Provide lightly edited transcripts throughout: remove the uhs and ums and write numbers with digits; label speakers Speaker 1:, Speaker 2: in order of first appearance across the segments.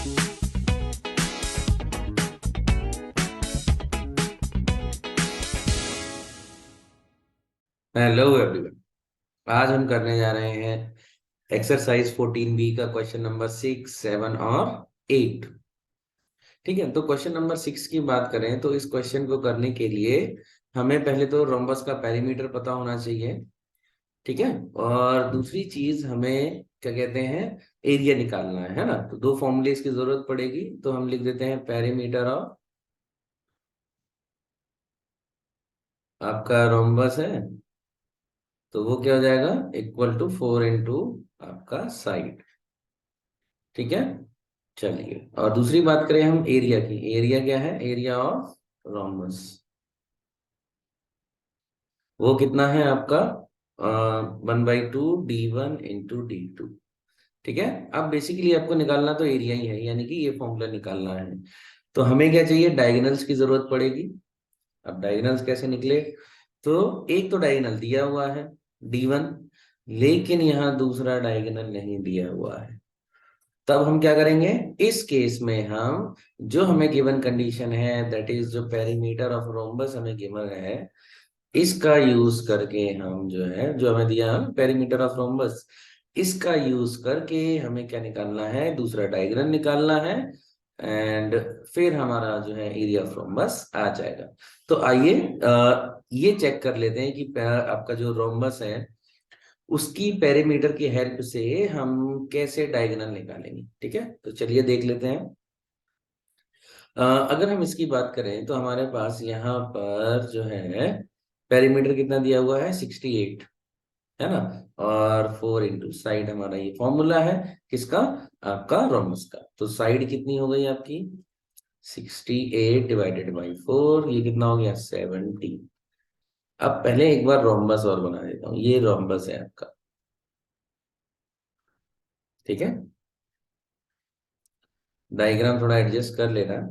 Speaker 1: Hello everyone. आज हम करने जा रहे हैं एक्सरसाइज 14 बी का क्वेश्चन नंबर 6, 7 और 8। ठीक है, तो क्वेश्चन नंबर 6 की बात करें तो इस क्वेश्चन को करने के लिए हमें पहले तो रोम्बस का पेरीमीटर पता होना चाहिए। ठीक है, और दूसरी चीज हमें क्या कहते हैं, एरिया निकालना है ना। तो दो फॉर्मूले की जरूरत पड़ेगी, तो हम लिख देते हैं पेरीमीटर ऑफ आपका रोम्बस है, तो वो क्या हो जाएगा, इक्वल टू 4 इंटू आपका साइड। ठीक है, चलिए। और दूसरी बात करें हम एरिया की, एरिया क्या है, एरिया ऑफ रोम्बस, वो कितना है आपका 1/2 d1 × d2। ठीक है, अब बेसिकली आपको निकालना तो एरिया ही है, यानी कि ये फॉर्मूला निकालना है। तो हमें क्या चाहिए, डायगोनल्स की जरूरत पड़ेगी। अब डायगोनल्स कैसे निकले, तो एक तो डायगोनल दिया हुआ है d1, लेकिन यहाँ दूसरा डायगोनल नहीं दिया हुआ है। तब हम क्या करेंगे, इस केस में हम जो हमें गिवन कंडीशन है, दैट इज जो पेरीमीटर ऑफ रोम्बस हमें गिवन है, इसका यूज करके हम जो है, जो हमें दिया है पेरीमीटर ऑफ रोम्बस, इसका यूज करके हमें क्या निकालना है, दूसरा डायग्राम निकालना है। एंड फिर हमारा जो है एरिया ऑफ रोम्बस आ जाएगा। तो आइए ये चेक कर लेते हैं कि आपका जो रोम्बस है उसकी पेरीमीटर की हेल्प से हम कैसे डायगोनल निकालेंगे। ठीक है, तो चलिए देख लेते हैं। अगर हम इसकी बात करें तो हमारे पास यहाँ पर जो है पेरीमीटर कितना दिया हुआ है, 68, है ना। और 4 इंटू साइड, हमारा ये फॉर्मूला है किसका, आपका रोमस का। तो साइड कितनी हो गई आपकी, 68 / 4, ये कितना हो गया, 70। अब पहले एक बार रोम्बस और बना देता हूँ, ये रोम्बस है आपका। ठीक है, डायग्राम थोड़ा एडजस्ट कर लेना।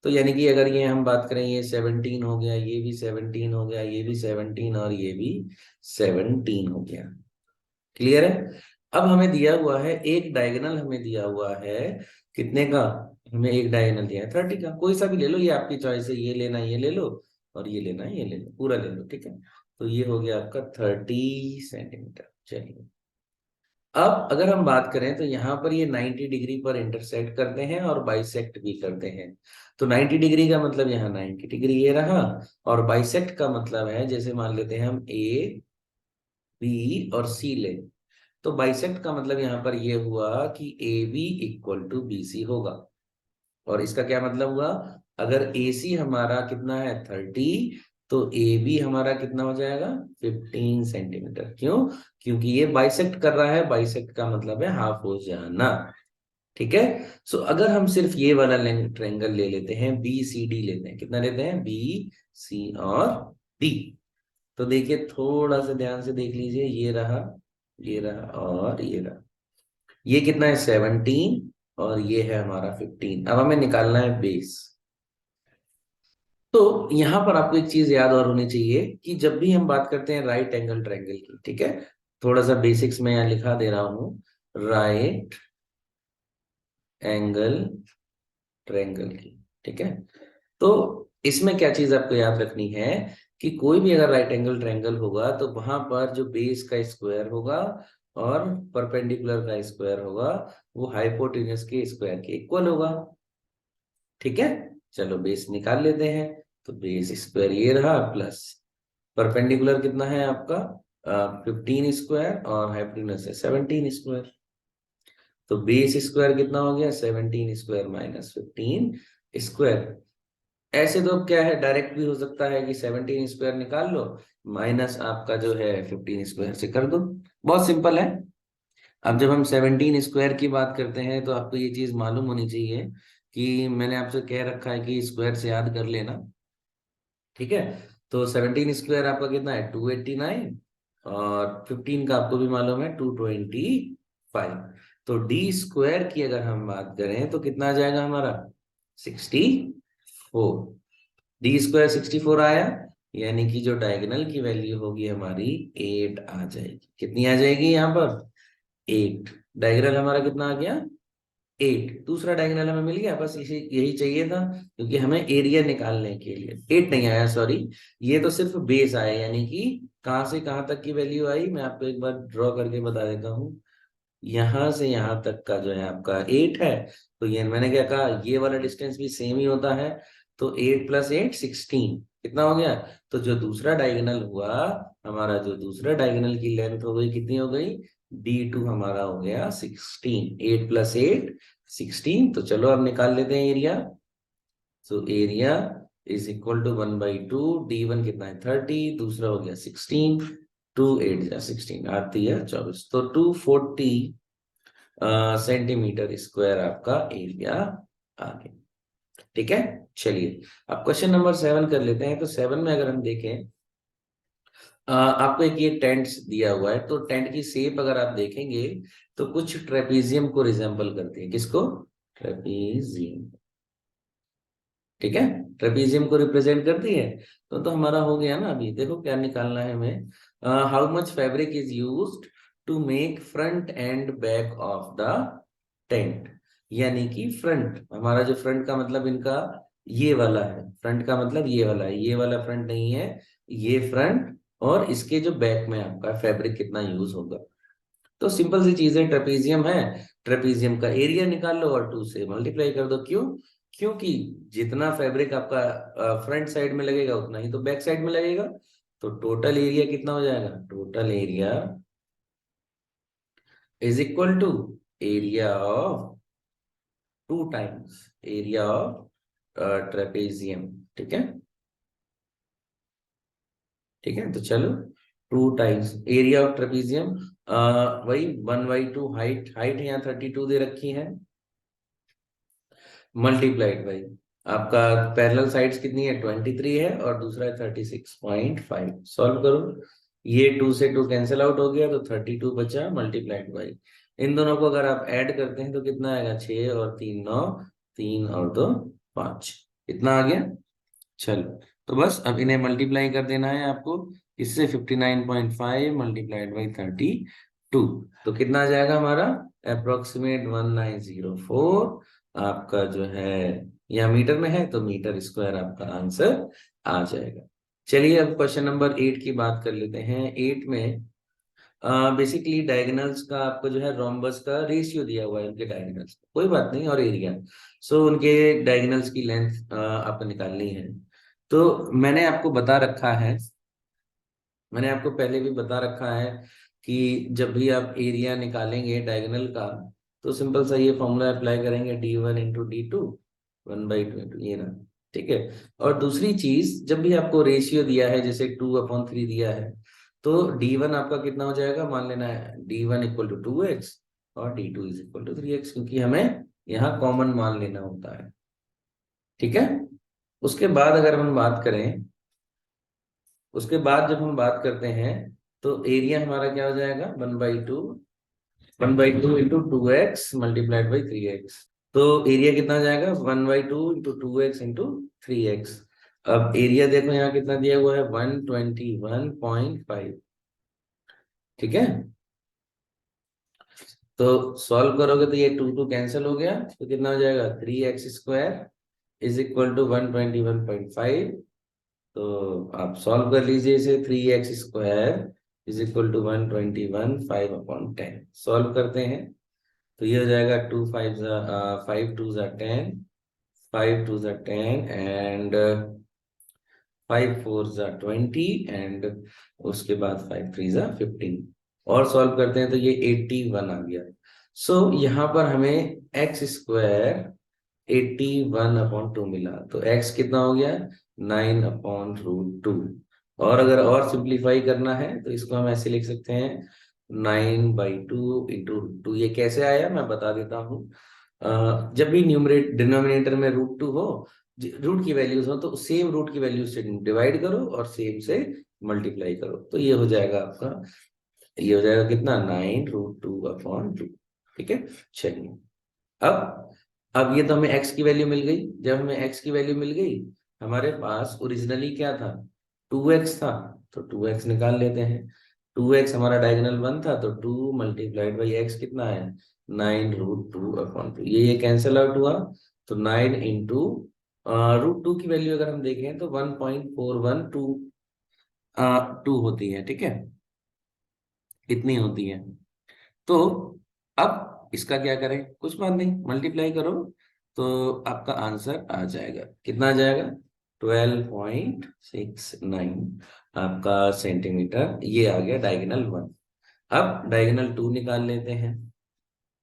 Speaker 1: तो यानी कि अगर ये हम बात करें, ये 17 हो गया, ये भी 17 हो गया, ये भी 17 और ये भी 17 हो गया। क्लियर है। अब हमें दिया हुआ है एक डायगोनल, हमें दिया हुआ है कितने का, हमें एक डायगोनल दिया है 30 का। कोई सा भी ले लो, ये आपकी चॉइस है, ये लेना ये ले लो, और ये लेना ये ले लो, पूरा ले लो। ठीक है, तो ये हो गया आपका 30 सेंटीमीटर। चलिए, अब अगर हम बात करें तो यहाँ पर ये 90 डिग्री पर इंटरसेक्ट करते हैं और बाइसेक्ट भी करते हैं। तो 90 डिग्री का मतलब यहाँ 90 डिग्री ये रहा, और बाइसेक्ट का मतलब है, जैसे मान लेते हैं हम ए बी और सी ले, तो बाइसेक्ट का मतलब यहाँ पर ये हुआ कि A B equal to B C होगा। और इसका क्या मतलब हुआ, अगर ए सी हमारा कितना है 30, तो ए बी हमारा कितना हो जाएगा 15 सेंटीमीटर। क्यों, क्योंकि ये बाइसेक्ट कर रहा है, बाइसेक्ट का मतलब है हाफ हो जाना। ठीक है, सो अगर हम सिर्फ ये वाला ट्रायंगल ले लेते हैं, बी सी डी लेते हैं, कितना लेते हैं, बी सी और डी। तो देखिए, थोड़ा सा ध्यान से देख लीजिए, ये रहा, ये रहा और ये रहा, ये कितना है 17, और ये है हमारा 15। अब हमें निकालना है बेस। तो यहां पर आपको एक चीज याद और होनी चाहिए कि जब भी हम बात करते हैं राइट एंगल ट्रायंगल की, ठीक है, थोड़ा सा बेसिक्स में यहाँ लिखा दे रहा हूं, राइट एंगल ट्रायंगल की। ठीक है, तो इसमें क्या चीज आपको याद रखनी है कि कोई भी अगर राइट एंगल ट्रायंगल होगा तो वहां पर जो बेस का स्क्वायर होगा और परपेंडिकुलर का स्क्वायर होगा, वो हाइपोटेन्यूज के स्क्वायर के इक्वल होगा। ठीक है, चलो बेस निकाल लेते हैं। तो बेस स्क्वायर ये रहा, प्लस परपेंडिकुलर कितना है आपका 15 स्क्वायर, और हाइपोटेन्यूज है 17 स्क्वायर। तो बेस स्क्वायर कितना हो गया, 17 स्क्वायर माइनस 15 स्क्वायर। ऐसे तो अब क्या है, डायरेक्ट भी हो सकता है कि 17 स्क्वायर निकाल लो, माइनस आपका जो है 15 स्क्वायर से कर दो। बहुत सिंपल है। अब जब हम 17 स्क्वायर की बात करते हैं तो आपको ये चीज मालूम होनी चाहिए कि मैंने आपसे कह रखा है कि स्क्वायर से याद कर लेना। ठीक है, तो 17 स्क्वायर आपका कितना है 289, और 15 का आपको भी मालूम है 225। तो डी स्क्वायर की अगर हम बात करें तो कितना आ जाएगा हमारा 64। डी स्क्वायर 64 आया, यानी कि जो डायगोनल की वैल्यू होगी हमारी 8 आ जाएगी। कितनी आ जाएगी यहाँ पर, 8। डायगोनल हमारा कितना आ गया, 8, दूसरा डायगोनल हमें मिल गया, बस इसी यही चाहिए था, क्योंकि हमें एरिया निकालने के लिए 8 नहीं आया, सॉरी, ये तो सिर्फ बेस आया, यानी कि कहां से कहां तक की वैल्यू आई, मैं आपको एक बार ड्रॉ करके बता देता हूँ। यहां से यहां तक का जो है आपका 8 है, तो ये मैंने क्या कहा, ये वाला डिस्टेंस भी सेम ही होता है, तो 8 + 8 16 कितना हो गया। तो जो दूसरा डायगोनल हुआ, हमारा जो दूसरा डायगोनल की लेंथ हो गई, कितनी हो गई, D2 हमारा हो गया 16, 8 + 8 16। तो चलो अब निकाल लेते हैं area. So area is equal to 1/2, D1 कितना है 30, दूसरा हो गया 16, 2 8 16, 8 3 24, तो 240 सेंटीमीटर स्क्वायर आपका एरिया आ गया। ठीक है, चलिए अब क्वेश्चन नंबर 7 कर लेते हैं। तो 7 में अगर हम देखें, आपको एक ये टेंट दिया हुआ है, तो टेंट की शेप अगर आप देखेंगे तो कुछ ट्रेपीजियम को रिजेंबल करती है। किसको, ट्रेपीजियम, ठीक है, ट्रेपीजियम को रिप्रेजेंट करती है। तो हमारा हो गया ना। अभी देखो क्या निकालना है हमें, how much fabric is used to make front and back of the tent. यानी कि फ्रंट, हमारा जो फ्रंट का मतलब इनका ये वाला है, फ्रंट का मतलब ये वाला है, ये वाला फ्रंट नहीं है, ये फ्रंट, और इसके जो बैक में आपका फैब्रिक कितना यूज होगा। तो सिंपल सी चीज है, ट्रेपीजियम है, ट्रेपीजियम का एरिया निकाल लो और 2 से मल्टीप्लाई कर दो। क्यों, क्योंकि जितना फैब्रिक आपका फ्रंट साइड में लगेगा उतना ही तो बैक साइड में लगेगा। तो टोटल एरिया कितना हो जाएगा, total area is equal to area of 2 times area of trapezium. ठीक है, ठीक है, तो चलो 2 टाइम्स एरिया ऑफ ट्रेपेजियम, वही 1/2 हाइट, हाइट यहाँ 32 दे रखी है, मल्टीप्लाइड बाई आपका पैरेलल साइड्स कितनी है 23 है, और दूसरा है 36.5। सॉल्व करो, ये 2 से 2 कैंसिल आउट हो गया, तो 32 बचा, मल्टीप्लाइड बाई इन दोनों को अगर आप ऐड करते हैं तो कितना आएगा, 6 और 3 9, 3 और 2 5, इतना आ गया। चलो, तो बस अब इन्हें मल्टीप्लाई कर देना है आपको, इससे 59.5 मल्टीप्लाइड बाई 32, तो कितना आ जाएगा हमारा, अप्रोक्सीमेट 1904 आपका जो है, या मीटर में है तो मीटर स्क्वायर आपका आंसर आ जाएगा। चलिए अब क्वेश्चन नंबर 8 की बात कर लेते हैं। 8 में बेसिकली डायगोनल्स का आपको जो है रोम्बस का रेशियो दिया हुआ है, उनके डायगोनल्स, कोई बात नहीं, और एरिया। सो उनके डायगोनल्स की लेंथ आपको निकालनी है। तो मैंने आपको बता रखा है, मैंने आपको पहले भी बता रखा है कि जब भी आप एरिया निकालेंगे डायगोनल का, तो सिंपल सा ये फॉर्मूला अप्लाई करेंगे, D1 × D2, 1/2 इंटू ये ना। ठीक है, और दूसरी चीज, जब भी आपको रेशियो दिया है, जैसे 2/3 दिया है, तो D1 आपका कितना हो जाएगा, मान लेना है D1 = 2x और D2 = 3x, क्योंकि हमें यहाँ कॉमन मान लेना होता है। ठीक है, उसके बाद अगर हम बात करें, उसके बाद जब हम बात करते हैं, तो एरिया हमारा क्या हो जाएगा, 1/2 into 2x multiplied by 3x। तो एरिया कितना आ जाएगा, 1/2 इंटू 2x इंटू 3x। अब एरिया देखो यहाँ कितना दिया हुआ है, 121.5। ठीक है, तो सॉल्व करोगे तो ये 2 2 कैंसिल हो गया, तो कितना हो जाएगा, 3x² इज इक्वल टू 121.5। तो आप सॉल्व कर लीजिए इसे, 3x² is equal to 121/5/10। Solve करते हैं तो ये हो जाएगा, 5 2 10, 5 2 10, एंड 5 4 20, एंड उसके बाद 5 3 15। और सॉल्व करते हैं तो ये 81 आ गया। सो यहाँ पर हमें x² 81/2 मिला, तो x कितना हो गया, 9/√2। और अगर और सिंप्लीफाई करना है तो इसको हम ऐसे लिख सकते हैं, 9/2 इंटू √2। ये कैसे आया मैं बता देता हूँ। जब भी न्यूमरेट डिनोमिनेटर में √2 हो, रूट की वैल्यूज हो, तो सेम रूट की वैल्यू से डिवाइड करो और सेम से मल्टीप्लाई करो, तो ये हो जाएगा आपका, ये हो जाएगा कितना, 9√2/2। ठीक है, चलिए अब ये तो हमें x की वैल्यू मिल गई। जब हमें x की वैल्यू मिल गई, हमारे पास ओरिजिनली क्या था, 2x था, तो 2x निकाल लेते हैं। 2x हमारा डायगोनल 1 था, तो 2 मल्टीप्लाइड बाई x कितना है, 9√2/2, ये कैंसिल आउट हुआ, तो 9 इंटू √2 की वैल्यू अगर हम देखें तो 1.412 होती है, ठीक है, इतनी होती है। तो अब इसका क्या करें, कुछ बात नहीं, मल्टीप्लाई करो तो आपका आंसर आ जाएगा, कितना आ जाएगा, 12.69 आपका सेंटीमीटर, ये आ गया डायगोनल 1। अब डायगोनल 2 निकाल लेते हैं।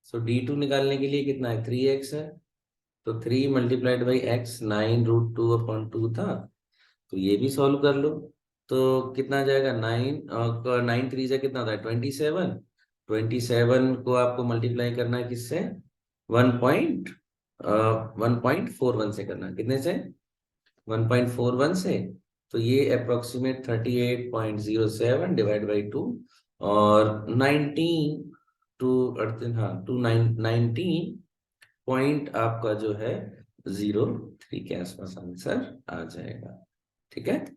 Speaker 1: सो D2 निकालने के लिए कितना है, 3x है, तो 3 × x, 9√2/2 था, तो ये भी सॉल्व कर लो। तो कितना आ जाएगा, 9 3 से कितना होता है, 27। 27 को आपको मल्टीप्लाई करना है किससे, 1.41 से करना है, कितने से, 1.41 से। तो ये अप्रोक्सीमेट 38.07 डिवाइड बाई 2, और 19 टू, हाँ, 19 पॉइंट आपका जो है 03 के आसपास आंसर आ जाएगा, ठीक है।